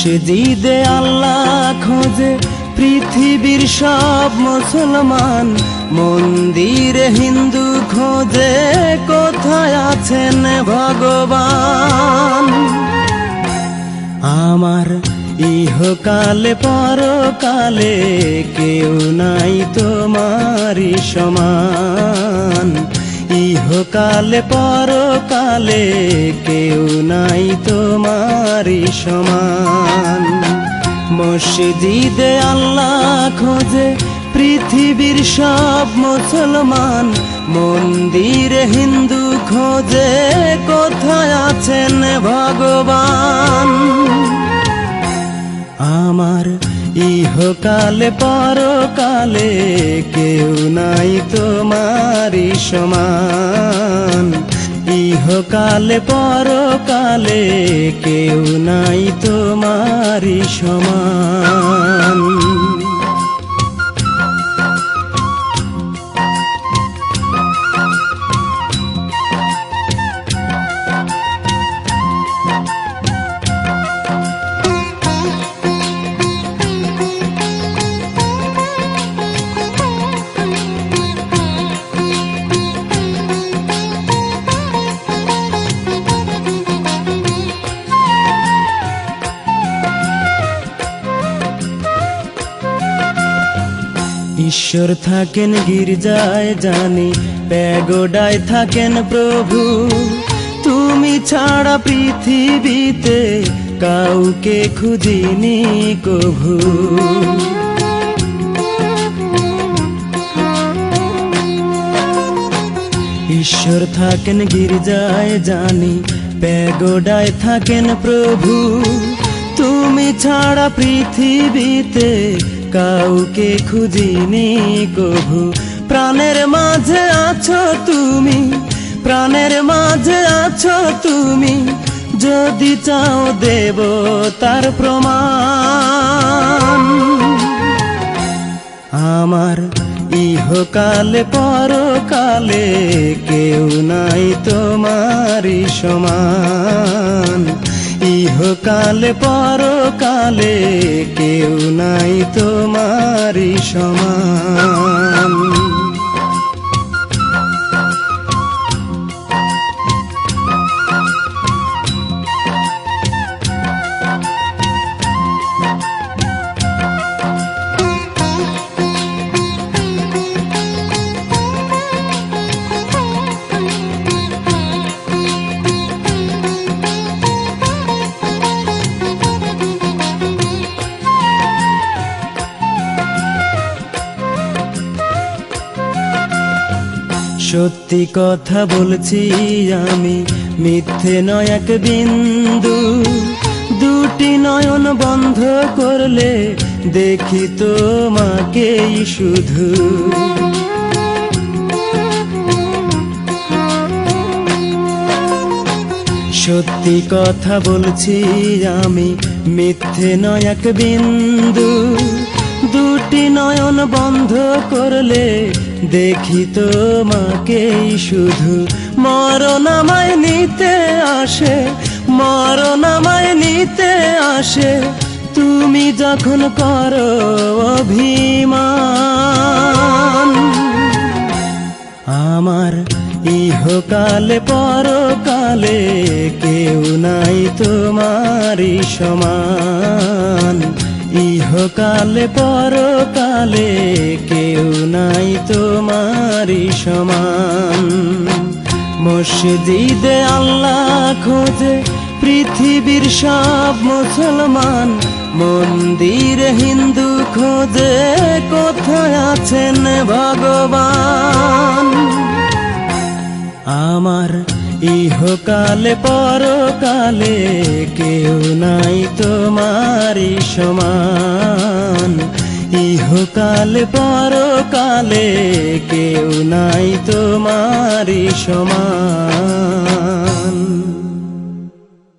মসজিদে আল্লাহ খোঁজে পৃথিবীর সব মুসলমান, মন্দিরে হিন্দু খোঁজে কোথায় আছেন ভগবান। আমার ইহকালে পরকালে কেউ নাই তোমারই সমান, ইহকালে পরকালে কেউ নাই তোমারই সমান। মসজিদে আল্লাহ খোঁজে পৃথিবীর সব মুসলমান, মন্দিরে হিন্দু খোঁজে কোথায় আছেন ভগবান। আমার ইহকালে পরকালে কেউ নাই তোমারই সমান, ইহকালে পরকালে কেউ নাই তোমারই সমান। ঈশ্বর থাকেন গির্জায় জানি, প্যাগোডায় থাকেন প্রভু, তুমি ছাড়া পৃথিবীতে কাউকে খুঁজিনি কভু। ঈশ্বর থাকেন গির্জায় জানি, প্যাগোডায় থাকেন প্রভু, তুমি ছাড়া পৃথিবীতে কাউকে খুঁজিনি কভু। প্রাণের মাঝে আছো তুমি, প্রাণের মাঝে আছো তুমি, যদি চাও দেব তার প্রমাণ। আমার ইহকালে পরকালে কেউ নাই তোমারই সমান, ইহকালে পরকালে কেউ নাই তোমারই সমান। সত্যি কথা বলছি আমি, মিথ্যে নয় এক বিন্দু, দুটি নয়ন বন্ধ করলে দেখি তোমাকেই শুধু। সত্যি কথা বলছি আমি, মিথ্যে নয় এক বিন্দু, দুটি নয়ন বন্ধ করলে দেখি তোমাকেই শুধু। মরণ আমায় নিতে আসে, মরণ আমায় নিতে আসে, তুমি যখন করো অভিমান। আমার ইহকালে পরকালে কেউ নাই তোমারই সমান, ইহকালে পরকালে কেউ নাই তোমারই সমান। মসজিদে আল্লাহ খোঁজে পৃথিবীর সব মুসলমান, মন্দিরে হিন্দু খোঁজে কোথায় আছেন ভগবান। আমার ইহকালে পরকালে কেউ নাই তোমারই সমান, ইহকালে পরকালে কেউ নাই তোমারই সমান।